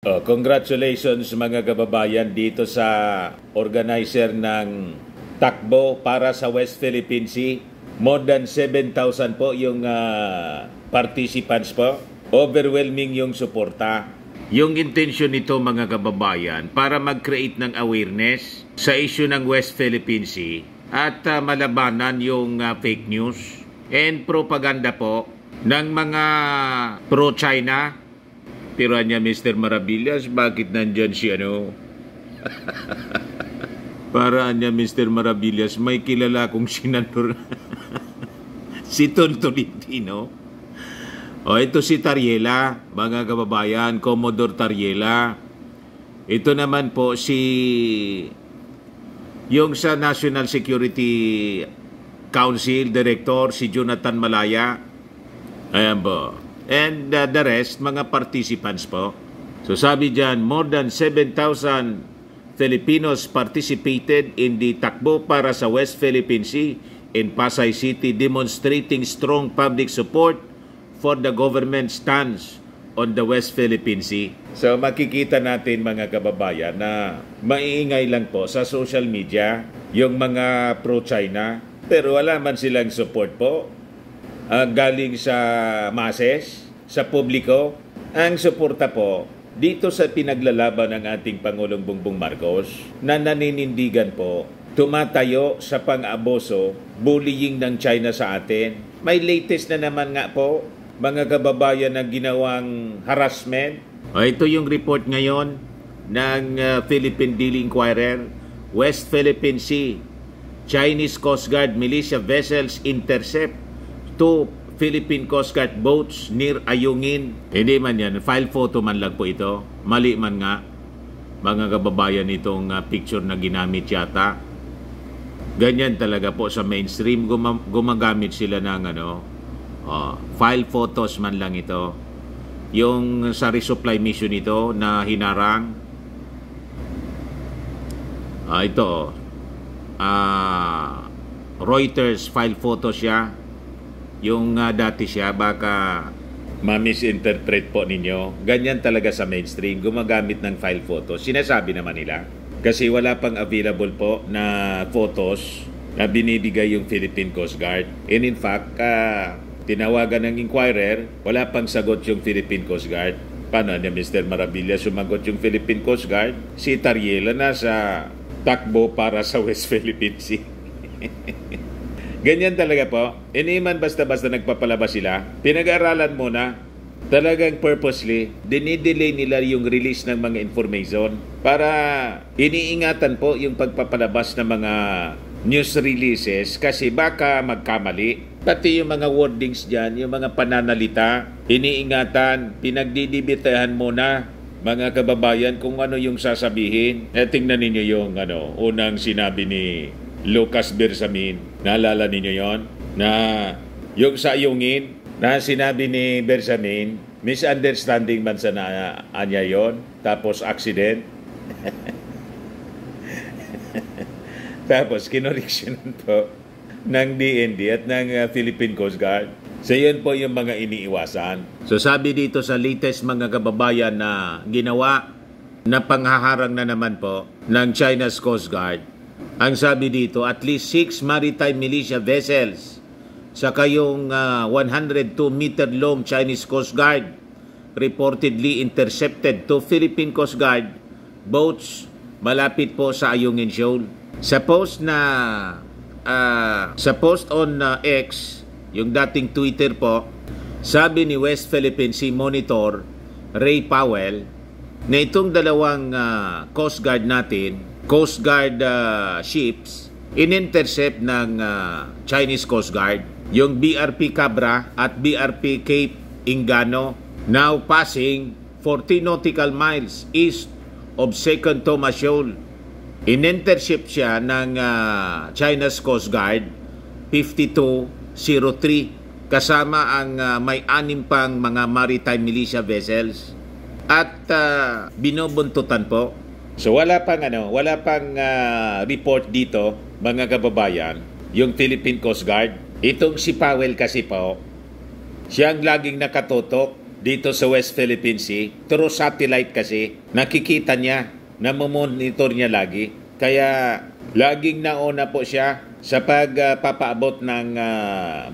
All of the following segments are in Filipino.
Oh, congratulations mga kababayan dito sa organizer ng takbo para sa West Philippine Sea. More than 7,000 po yung participants po. Overwhelming yung suporta. Yung intention nito mga kababayan para mag-create ng awareness sa issue ng West Philippine Sea at malabanan yung fake news and propaganda po ng mga pro-China. Pero niya Mr. Maravillas, bakit nandyan si ano? Para niya Mr. Maravillas, may kilala kong senador. Si Tolentino. O ito si Tariela, mga kababayan, Commodore Tariela. Ito naman po si yung sa National Security Council Director, si Jonathan Malaya. Ayan po. And the rest, mga participants po. So sabi dyan, more than 7,000 Filipinos participated in the takbo para sa West Philippine Sea in Pasay City, demonstrating strong public support for the government stance on the West Philippine Sea. So makikita natin mga kababayan na maiingay lang po sa social media yung mga pro-China, pero wala man silang support po. Galing sa masses, sa publiko, ang suporta po dito sa pinaglalaban ng ating Pangulong Bongbong Marcos na naninindigan po, tumatayo sa pang-abuso, bullying ng China sa atin. May latest na naman nga po, mga kababayan, na ginawang harassment. Ito yung report ngayon ng Philippine Daily Inquirer, West Philippine Sea, Chinese Coast Guard militia vessels intercept 2 Philippine Coast Guard boats near Ayungin. Hindi man yan, file photo man lang po ito. Mali man nga, mga kababayan, itong picture na ginamit yata. Ganyan talaga po sa mainstream, gumagamit sila ng file photos man lang ito. Yung sa resupply mission ito na hinarang, ito, Reuters file photo siya. Yung dati siya, baka ma-misinterpret po ninyo. Ganyan talaga sa mainstream, gumagamit ng file photos. Sinasabi naman nila. Kasi wala pang available po na photos na binibigay yung Philippine Coast Guard. And in fact, tinawagan ng Inquirer, wala pang sagot yung Philippine Coast Guard. Paano niya Mr. Maravilla sumagot yung Philippine Coast Guard? Si Tariela nasa takbo para sa West Philippine Sea. Ganyan talaga po. Hindi man basta-basta nagpapalabas sila. Pinag-aaralan muna. Talagang purposely, dinidelay nila yung release ng mga information para iniingatan po yung pagpapalabas ng mga news releases kasi baka magkamali. Pati yung mga wordings dyan, yung mga pananalita, iniingatan, pinagdidibitahan muna mga kababayan kung ano yung sasabihin. Tingnan ninyo yung unang sinabi ni Lucas Bersamin. Naalala ninyo yon? Na yung sa Ayungin, na sinabi ni Bersamin, misunderstanding man sa anya yon, tapos accident. Tapos kinoriksyonan po ng DND at ng Philippine Coast Guard. So yun po yung mga iniiwasan. So sabi dito sa latest mga kababayan na ginawa na panghaharang na naman po ng China's Coast Guard, ang sabi dito, at least 6 maritime militia vessels sa kayong 102-meter long Chinese Coast Guard reportedly intercepted to Philippine Coast Guard boats malapit po sa Ayungin Shoal. Sa post on X, yung dating Twitter po, sabi ni West Philippine Sea Monitor Ray Powell na itong dalawang Coast Guard natin, Coast Guard ships, in-intercept ng Chinese Coast Guard, yung BRP Cabra at BRP Cape Ingano, now passing 40 nautical miles east of Second Thomas Shoal. In-intercept siya ng China's Coast Guard 5203 kasama ang may 6 pang mga maritime militia vessels at binubuntutan po. So wala pang report dito mga kababayan, yung Philippine Coast Guard. Itong si Powell kasi po, siyang laging nakatutok dito sa West Philippine Sea. Through satellite kasi, nakikita niya, namomonitor niya lagi. Kaya laging nauna po siya sa pagpapaabot ng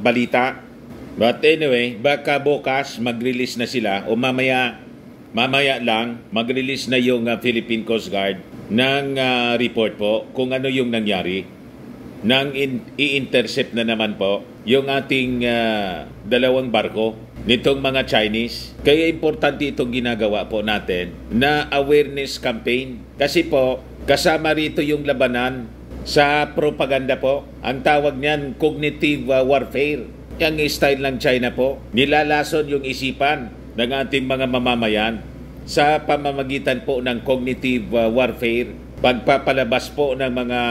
balita. But anyway, baka bukas mag-release na sila o mamaya lang mag-release na yung Philippine Coast Guard ng report po kung ano yung nangyari. Nang i-intercept na naman po yung ating dalawang barko nitong mga Chinese. Kaya importante itong ginagawa po natin na awareness campaign. Kasi po, kasama rito yung labanan sa propaganda po. Ang tawag niyan, cognitive warfare. Yung style ng China po, nilalason yung isipan ng ating mga mamamayan sa pamamagitan po ng cognitive warfare, pagpapalabas po ng mga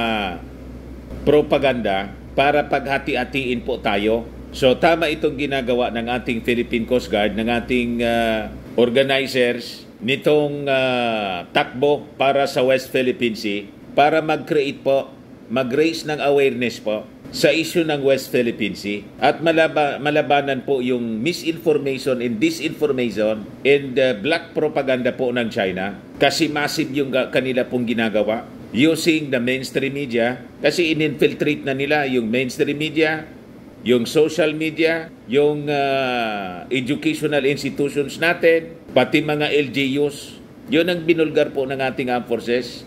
propaganda para paghati-hatiin po tayo. So tama itong ginagawa ng ating Philippine Coast Guard, ng ating organizers nitong takbo para sa West Philippine Sea para mag-create po, mag-raise ng awareness po sa issue ng West Philippine Sea at malabanan po yung misinformation and disinformation and black propaganda po ng China kasi massive yung kanila pong ginagawa using the mainstream media kasi in-infiltrate na nila yung mainstream media, yung social media, yung educational institutions natin, pati mga LGUs. Yun ang binulgar po ng ating armed forces,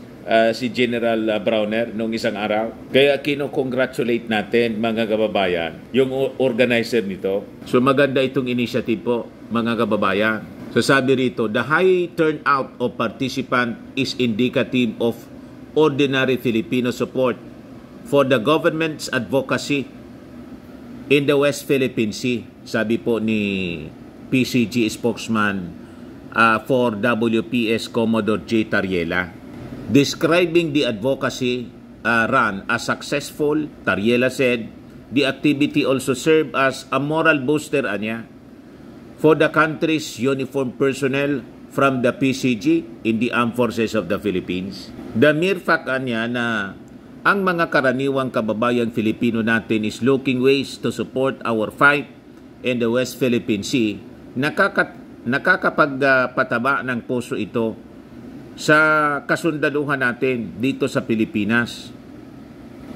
si General Browner noong isang araw. Kaya kino-congratulate natin mga kababayan, yung organizer nito. So maganda itong initiative po mga kababayan. So sabi rito, the high turnout of participant is indicative of ordinary Filipino support for the government's advocacy in the West Philippine Sea. Sabi po ni PCG spokesman for WPS Commodore J. Tariela. Describing the advocacy run as successful, Tariela said, the activity also served as a moral booster for the country's uniformed personnel from the PCG in the Armed Forces of the Philippines. The mere fact na ang mga karaniwang kababayang Filipino natin is looking ways to support our fight in the West Philippine Sea, nakakapagpataba ng puso ito sa kasundaluhan natin dito sa Pilipinas.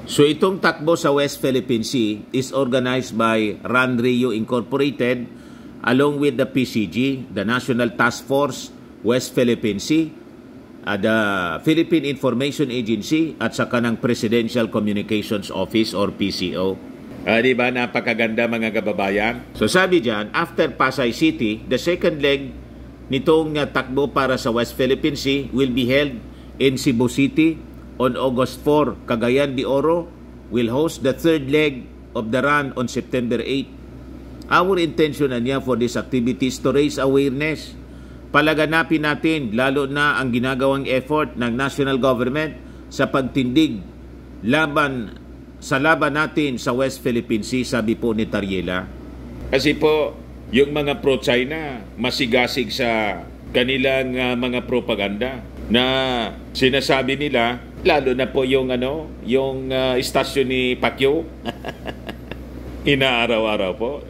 So itong takbo sa West Philippine Sea is organized by RANRIO Incorporated along with the PCG, the National Task Force West Philippine Sea, the Philippine Information Agency at saka ng Presidential Communications Office or PCO. Di ba napakaganda mga kababayan? So sabi dyan, after Pasay City, the second leg nitong takbo para sa West Philippine Sea will be held in Cebu City on August 4. Cagayan de Oro will host the third leg of the run on September 8. Our intention for this activities to raise awareness. Palaganapin natin lalo na ang ginagawang effort ng national government sa pagtindig sa laban natin sa West Philippine Sea, sabi po ni Tariela. Kasi po, yung mga pro-China masigasig sa kanilang mga propaganda na sinasabi nila, lalo na po yung istasyon ni Pacquiao, inaaraw-araw po.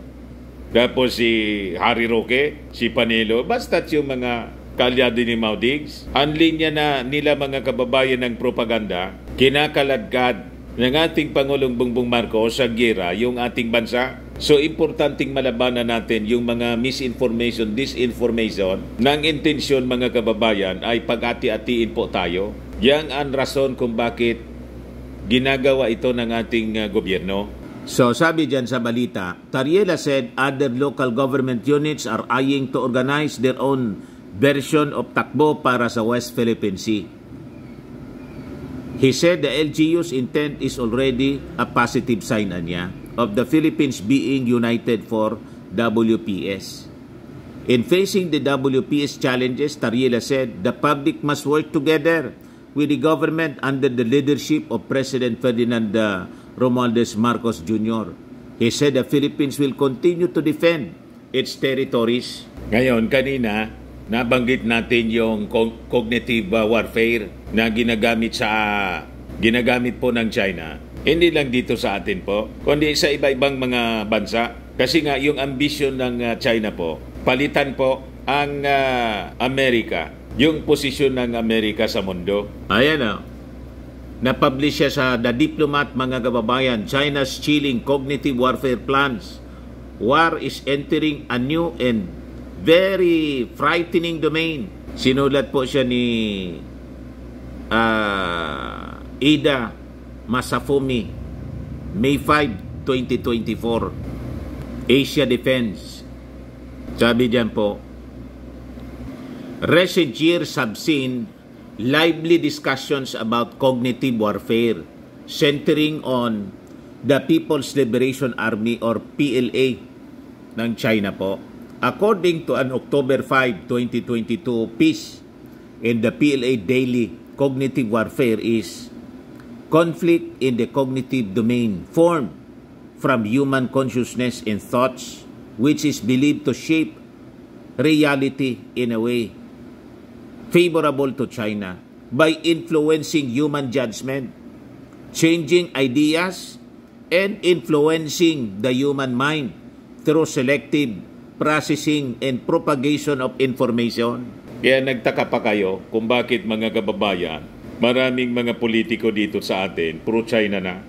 Tapos si Harry Roque, si Panelo, basta't yung mga kalyado ni Maudigs. Ang linya na nila mga kababayan ng propaganda, kinakaladkad ng ating Pangulong Bongbong Marcos sa giyera yung ating bansa. So importanteng malabanan natin yung mga misinformation, disinformation. Nang intensyon mga kababayan ay pag-ati-atiin po tayo. Yang ang rason kung bakit ginagawa ito ng ating gobyerno. So sabi dyan sa balita, Tariela said other local government units are eyeing to organize their own version of takbo para sa West Philippine Sea. He said the LGU's intent is already a positive sign of the Philippines being united for WPS. In facing the WPS challenges, Tariela said the public must work together with the government under the leadership of President Ferdinand Romualdez Marcos Jr. He said the Philippines will continue to defend its territories. Ngayon, kanina, nabanggit natin yung cognitive warfare na ginagamit po ng China. Hindi lang dito sa atin po, kundi sa iba-ibang mga bansa. Kasi nga yung ambisyon ng China po palitan po ang Amerika, yung posisyon ng Amerika sa mundo. Ayan o. Na-publish siya sa The Diplomat, mga kababayan. China's chilling cognitive warfare plans. War is entering a new and very frightening domain. Sinulat po siya ni Ida Masafumi, May 5, 2024. Asia Defense. Sabi diyan po, recent years have seen lively discussions about cognitive warfare centering on the People's Liberation Army or PLA ng China po. According to an October 5, 2022 piece in the PLA Daily, cognitive warfare is conflict in the cognitive domain formed from human consciousness and thoughts which is believed to shape reality in a way favorable to China by influencing human judgment, changing ideas, and influencing the human mind through selective processing and propagation of information. Kaya nagtaka pa kayo kung bakit, mga kababayan, maraming mga politiko dito sa atin, pro-China na.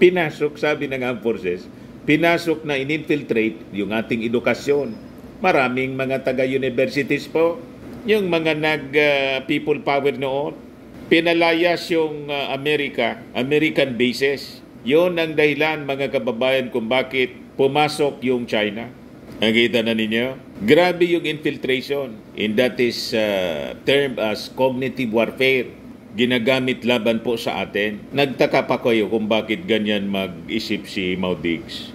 Pinasok, sabi ng Armed Forces, pinasok na in-infiltrate yung ating edukasyon. Maraming mga taga-universities po, yung mga nag-people power noon, pinalayas yung American bases. Yun ang dahilan, mga kababayan, kung bakit pumasok yung China. Nakita na ninyo? Grabe yung infiltration. And that is termed as cognitive warfare. Ginagamit laban po sa atin. Nagtaka pa kayo kung bakit ganyan mag-isip si Mao Diggs.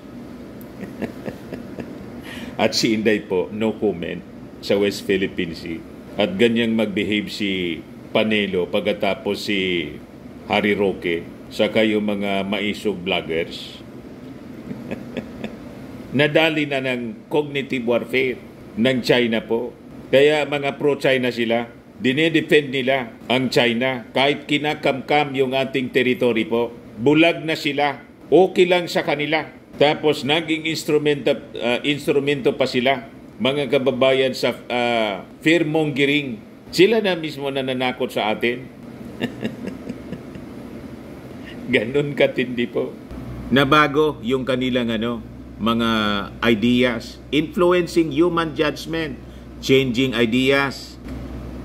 At si Inday po, no comment sa West Philippine Sea. At ganyang mag-behave si Panelo pagkatapos si Harry Roque sa kayo mga maisog vloggers. Nadali na ng cognitive warfare ng China po. Kaya mga pro-China sila, dinedefend nila ang China kahit kinakamkam yung ating territory po. Bulag na sila. Okay lang sa kanila. Tapos naging instrumento pa sila, mga kababayan, sa fear-mongering. Sila na mismo nananakot sa atin. Ganun katindi po. Nabago yung kanilang mga ideas, influencing human judgment, changing ideas,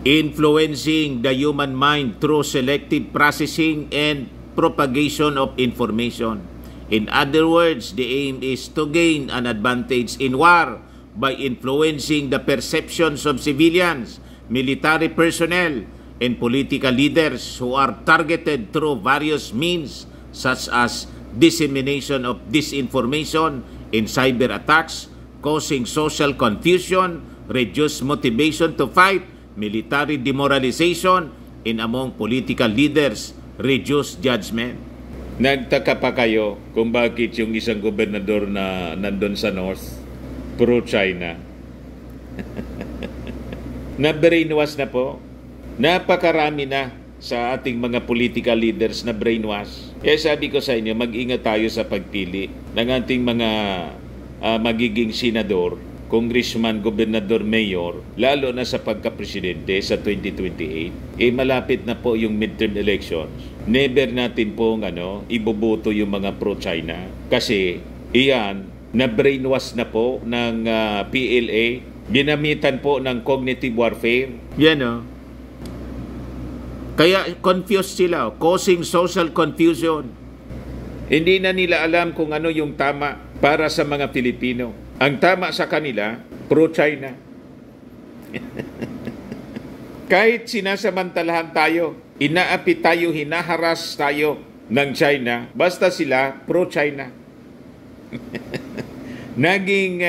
influencing the human mind through selective processing and propagation of information. In other words, the aim is to gain an advantage in war by influencing the perceptions of civilians, military personnel, and political leaders who are targeted through various means such as dissemination of disinformation in cyber attacks, causing social confusion, reduced motivation to fight, military demoralization, and among political leaders, reduced judgment. Nagtaka pa kayo kung bakit yung isang gobernador na nandun sa North, pro-China. Na-brainwash na po. Napakarami na sa ating mga political leaders na brainwash. Kaya sabi ko sa inyo, mag-ingat tayo sa pagpili ng ating mga magiging senador, congressman, gobernador, mayor, lalo na sa pagka-presidente sa 2028. Malapit na po yung midterm elections. Never natin pong iboboto yung mga pro-China kasi iyan na brainwash na po ng PLA, ginamitan po ng cognitive warfare. Yan Kaya confused sila, causing social confusion. Hindi na nila alam kung ano yung tama para sa mga Pilipino. Ang tama sa kanila, pro-China. Kahit sinasamantalahan tayo, inaapi tayo, hinaharas tayo ng China, basta sila pro-China. Naging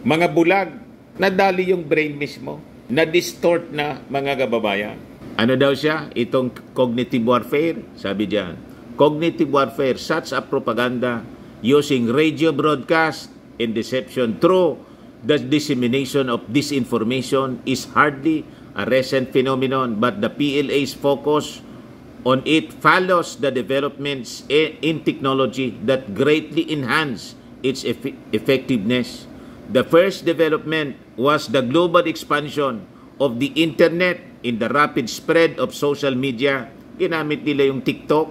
mga bulag, nadali yung brain mismo, na-distort na, mga kababayan. Ano daw siya? Itong cognitive warfare, sabi diyan. Cognitive warfare, such a propaganda using radio broadcast and deception through the dissemination of disinformation is hardly a recent phenomenon, but the PLA's focus on it follows the developments in technology that greatly enhance its effectiveness. The first development was the global expansion of the internet in the rapid spread of social media. Ginamit nila yung TikTok.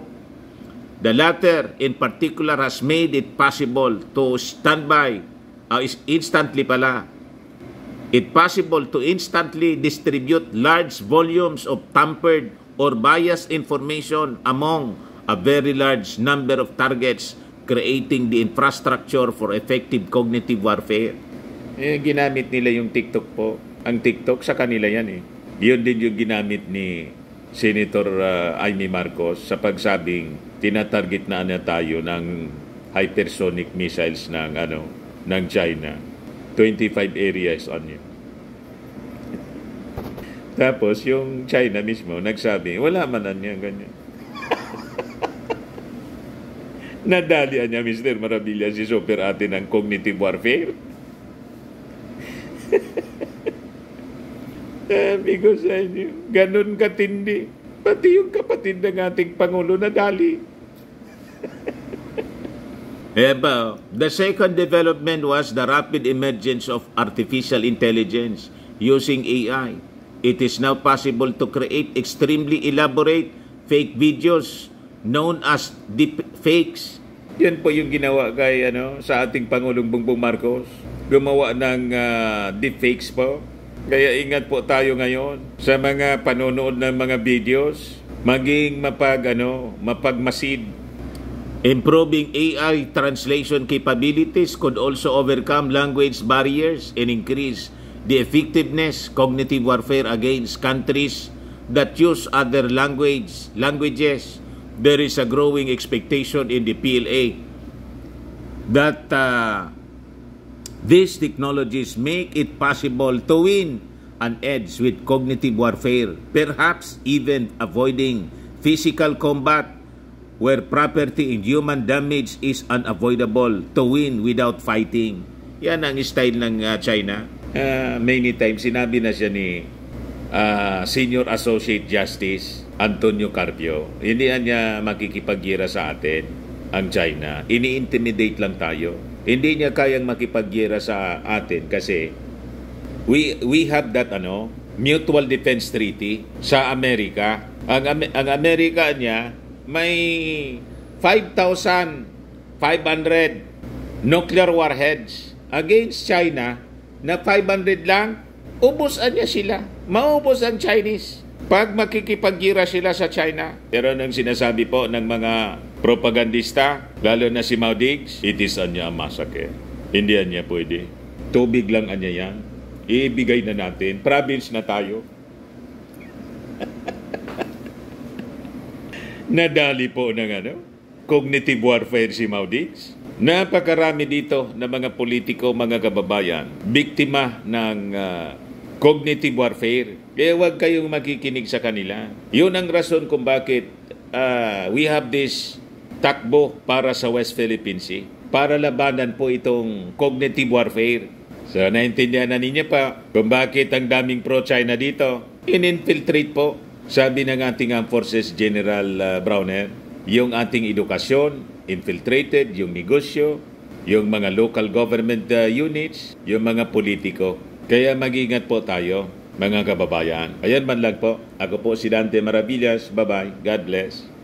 The latter, in particular, has made it possible to instantly distribute large volumes of tampered or biased information among a very large number of targets, creating the infrastructure for effective cognitive warfare. Ginamit nila yung TikTok po. Ang TikTok sa kanila yan eh. Yun din yung ginamit ni Senator Amy Marcos sa pagsabing tinatarget na tayo ng hypersonic missiles ng China. 25 areas on you. Tapos yung China mismo nagsabi, wala man niya ganyan. Nadalian niya, Mr. Marabilla, si super atin ng cognitive warfare. Sabi ko sa inyo, ganun katindi. Pati yung kapatid ng ating Pangulo nadali. The second development was the rapid emergence of artificial intelligence using AI. It is now possible to create extremely elaborate fake videos known as deepfakes. Yan po yung ginawa kay sa ating Pangulong Bongbong Marcos. Gumawa ng deepfakes po. Kaya ingat po tayo ngayon sa mga panonood ng mga videos, maging mapagmasid. Improving AI translation capabilities could also overcome language barriers and increase the effectiveness cognitive warfare against countries that use other languages. There is a growing expectation in the PLA that these technologies make it possible to win an edge with cognitive warfare, perhaps even avoiding physical combat where property and human damage is unavoidable, to win without fighting. Yan ang style ng China. Many times sinabi na siya ni Senior Associate Justice Antonio Carpio, hindi niya makikipagira sa atin ang China. Ini-intimidate lang tayo. Hindi niya kayang makipagira sa atin kasi we have that mutual defense treaty sa Amerika. Ang Amerika niya may 5,500 nuclear warheads against China na 500 lang. Ubusan niya sila. Maubos ang Chinese pag makikipagira sila sa China. Pero nang sinasabi po ng mga propagandista, lalo na si Mao Diggs, it is anya massacre. Hindi niya pwede. Tubig lang anya yan. Ibigay na natin. Province na tayo. Nadali po ng cognitive warfare si Mao Diggs. Napakarami dito na mga politiko, mga kababayan, biktima ng cognitive warfare. Kaya huwag kayong makikinig sa kanila. Yun ang rason kung bakit we have this takbo para sa West Philippine Sea, para labanan po itong cognitive warfare. So, naintindihan na ninyo pa kung bakit ang daming pro-China dito. In-infiltrate po, sabi ng ating Armed Forces General Browner, yung ating edukasyon, infiltrated, yung negosyo, yung mga local government units, yung mga politiko. Kaya mag-ingat po tayo, mga kababayan. Ayan man lang po. Ako po si Dante Maravillas. Bye-bye. God bless.